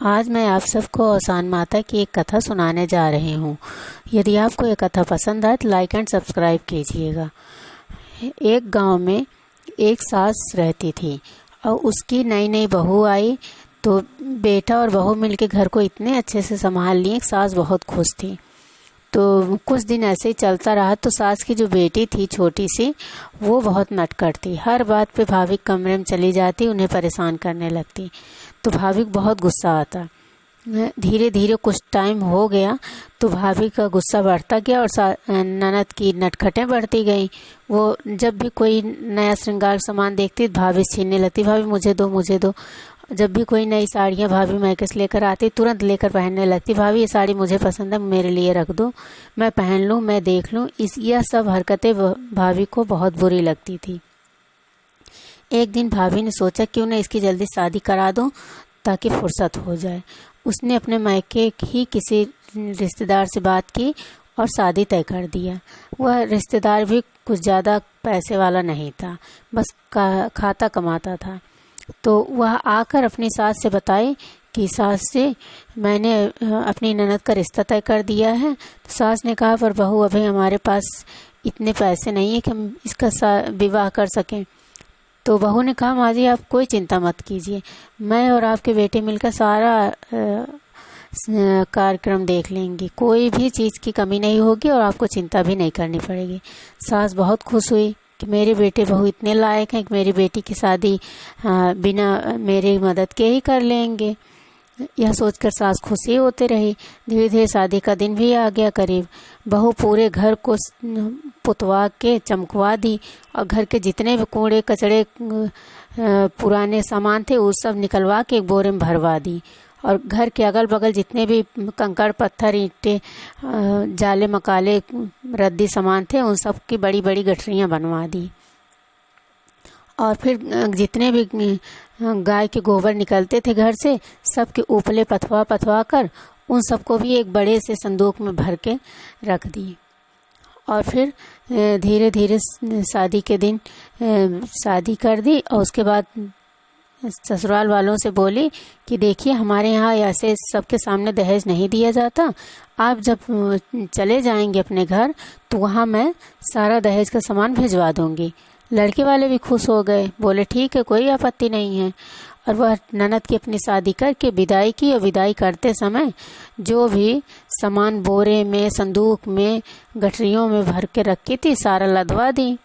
आज मैं आप सबको औसान माता की एक कथा सुनाने जा रही हूँ। यदि आपको ये कथा पसंद आए तो लाइक एंड सब्सक्राइब कीजिएगा। एक गांव में एक सास रहती थी और उसकी नई नई बहू आई तो बेटा और बहू मिलके घर को इतने अच्छे से संभाल लिए। सास बहुत खुश थी। तो कुछ दिन ऐसे ही चलता रहा तो सास की जो बेटी थी छोटी सी, वो बहुत नटखट थी। हर बात पे भाभी के कमरे में चली जाती, उन्हें परेशान करने लगती। तो भाभी को बहुत गुस्सा आता। धीरे धीरे कुछ टाइम हो गया तो भाभी का गुस्सा बढ़ता गया और ननद की नटखटें बढ़ती गई। वो जब भी कोई नया श्रृंगार सामान देखती भाभी छीनने लगती, भाभी मुझे दो मुझे दो। जब भी कोई नई साड़ियाँ भाभी मायके से लेकर आती तुरंत लेकर पहनने लगती, भाभी ये साड़ी मुझे पसंद है, मेरे लिए रख दो, मैं पहन लूँ, मैं देख लूँ। यह सब हरकतें भाभी को बहुत बुरी लगती थी। एक दिन भाभी ने सोचा क्यों न इसकी जल्दी शादी करा दूं ताकि फुर्सत हो जाए। उसने अपने मायके ही किसी रिश्तेदार से बात की और शादी तय कर दिया। वह रिश्तेदार भी कुछ ज़्यादा पैसे वाला नहीं था, बस खाता कमाता था। तो वह आकर अपनी सास से बताए कि सास से मैंने अपनी ननद का रिश्ता तय कर दिया है। तो सास ने कहा पर बहू अभी हमारे पास इतने पैसे नहीं है कि हम इसका विवाह कर सकें। तो बहू ने कहा माँ जी आप कोई चिंता मत कीजिए, मैं और आपके बेटे मिलकर सारा कार्यक्रम देख लेंगे, कोई भी चीज़ की कमी नहीं होगी और आपको चिंता भी नहीं करनी पड़ेगी। सास बहुत खुश हुई कि मेरे बेटे बहू इतने लायक हैं कि मेरी बेटी की शादी बिना मेरी मदद के ही कर लेंगे। यह सोचकर सास खुशी होते रही। धीरे धीरे शादी का दिन भी आ गया करीब। बहू पूरे घर को पुतवा के चमकवा दी और घर के जितने भी कूड़े कचड़े पुराने सामान थे वो सब निकलवा के एक बोरे में भरवा दी और घर के अगल बगल जितने भी कंकड़ पत्थर ईंटें जाले मकाले रद्दी सामान थे उन सब की बड़ी बड़ी गठरियाँ बनवा दी। और फिर जितने भी गाय के गोबर निकलते थे घर से सबके उपले पथवा कर उन सबको भी एक बड़े से संदूक में भर के रख दी। और फिर धीरे धीरे शादी के दिन शादी कर दी और उसके बाद ससुराल वालों से बोली कि देखिए हमारे यहाँ ऐसे सबके सामने दहेज नहीं दिया जाता, आप जब चले जाएंगे अपने घर तो वहाँ मैं सारा दहेज का सामान भिजवा दूँगी। लड़के वाले भी खुश हो गए, बोले ठीक है कोई आपत्ति नहीं है। और वह ननद की अपनी शादी करके विदाई की और विदाई करते समय जो भी सामान बोरे में संदूक में गठरियों में भर के रखी थी सारा लदवा दी।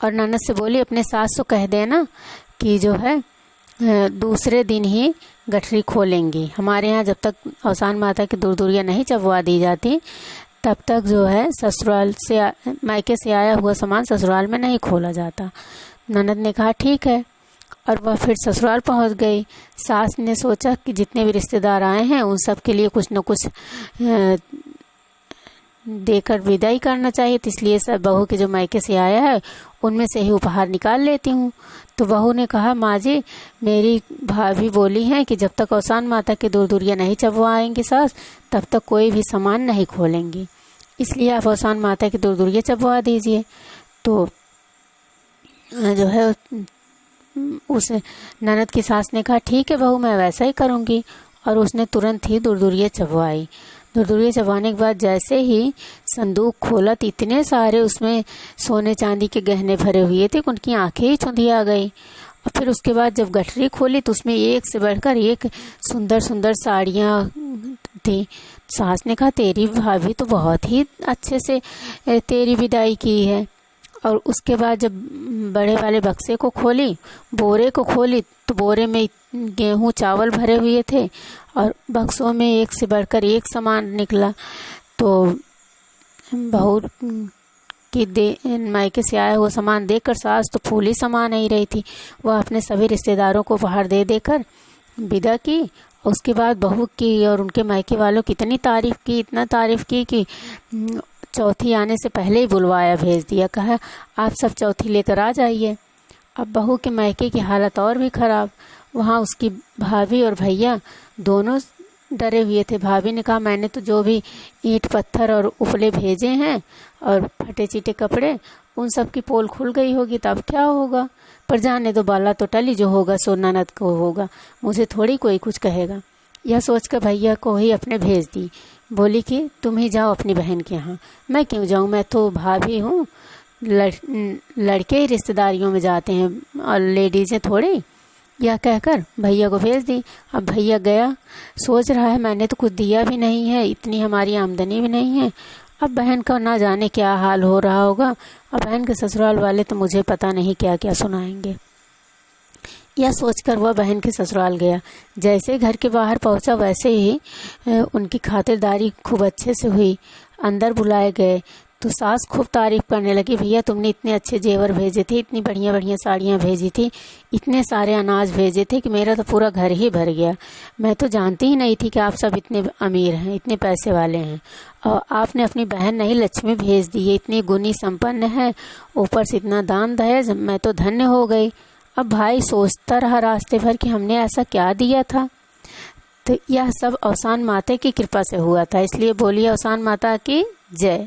और ननद से बोली अपने सास को कह देना कि जो है दूसरे दिन ही गठरी खोलेंगी। हमारे यहाँ जब तक औसान माता की दूर-दूरियाँ नहीं चबवा दी जाती तब तक जो है ससुराल से मायके से आया हुआ सामान ससुराल में नहीं खोला जाता। ननद ने कहा ठीक है और वह फिर ससुराल पहुंच गई। सास ने सोचा कि जितने भी रिश्तेदार आए हैं उन सब के लिए कुछ न कुछ देकर विदाई करना चाहिए, तो इसलिए सब बहू के जो मायके से आया है उनमें से ही उपहार निकाल लेती हूँ। तो बहू ने कहा माँ जी मेरी भाभी बोली हैं कि जब तक औसान माता की दूर-दूरियाँ नहीं चबवाएंगी सास तब तक कोई भी सामान नहीं खोलेंगी, इसलिए आप औसान माता की दूर-दूरियाँ चबवा दीजिए। तो जो है उस ननद की सास ने कहा ठीक है बहू मैं वैसा ही करूँगी और उसने तुरंत ही दूर-दूरियाँ चबवाई। दूर-दूरियाँ चबवाने के बाद जैसे ही संदूक खोला तो इतने सारे उसमें सोने चांदी के गहने भरे हुए थे कि उनकी आंखें ही चुंधिया गई। और फिर उसके बाद जब गठरी खोली तो उसमें एक से बढ़कर एक सुंदर सुंदर साड़ियाँ थी। सास ने कहा तेरी भाभी तो बहुत ही अच्छे से तेरी विदाई की है। और उसके बाद जब बड़े वाले बक्से को खोली, बोरे को खोली तो बोरे में गेहूँ चावल भरे हुए थे और बक्सों में एक से बढ़कर एक सामान निकला। तो बहू की मायके से आया हुआ सामान देखकर सास तो फूली समा नहीं रही थी। वह अपने सभी रिश्तेदारों को उपहार दे देकर विदा की। उसके बाद बहू की और उनके मायके वालों की इतनी तारीफ़ की इतना तारीफ़ की कि चौथी आने से पहले ही बुलवाया भेज दिया, कहा आप सब चौथी लेकर आ जाइए। अब बहू के मायके की हालत और भी ख़राब। वहाँ उसकी भाभी और भैया दोनों डरे हुए थे। भाभी ने कहा मैंने तो जो भी ईंट पत्थर और उपले भेजे हैं और फटे चीटे कपड़े उन सब की पोल खुल गई होगी, तब क्या होगा, पर जाने दो बाला तो टली, जो होगा सो ननद को होगा, मुझे थोड़ी कोई कुछ कहेगा। यह सोचकर भैया को ही अपने भेज दी। बोली कि तुम ही जाओ अपनी बहन के यहाँ। मैं क्यों जाऊँ, मैं तो भाभी हूँ, लड़के ही रिश्तेदारियों में जाते हैं और लेडीज़ें थोड़ी। यह कहकर भैया को भेज दी। अब भैया गया, सोच रहा है मैंने तो कुछ दिया भी नहीं है, इतनी हमारी आमदनी भी नहीं है, अब बहन का ना जाने क्या हाल हो रहा होगा, अब बहन के ससुराल वाले तो मुझे पता नहीं क्या क्या सुनाएंगे। यह सोचकर वह बहन के ससुराल गया। जैसे घर के बाहर पहुंचा वैसे ही उनकी खातिरदारी खूब अच्छे से हुई। अंदर बुलाए गए तो सास खूब तारीफ करने लगी, भैया तुमने इतने अच्छे जेवर भेजे थे, इतनी बढ़िया बढ़िया साड़ियाँ भेजी थी, इतने सारे अनाज भेजे थे कि मेरा तो पूरा घर ही भर गया। मैं तो जानती ही नहीं थी कि आप सब इतने अमीर हैं, इतने पैसे वाले हैं, और आपने अपनी बहन नहीं लक्ष्मी भेज दी है, इतनी गुणी संपन्न है, ऊपर से इतना दान दहेज, मैं तो धन्य हो गई। अब भाई सोचता रहा रास्ते भर कि हमने ऐसा क्या दिया था। तो यह सब अवसान माता की कृपा से हुआ था, इसलिए बोलिए अवसान माता की जय।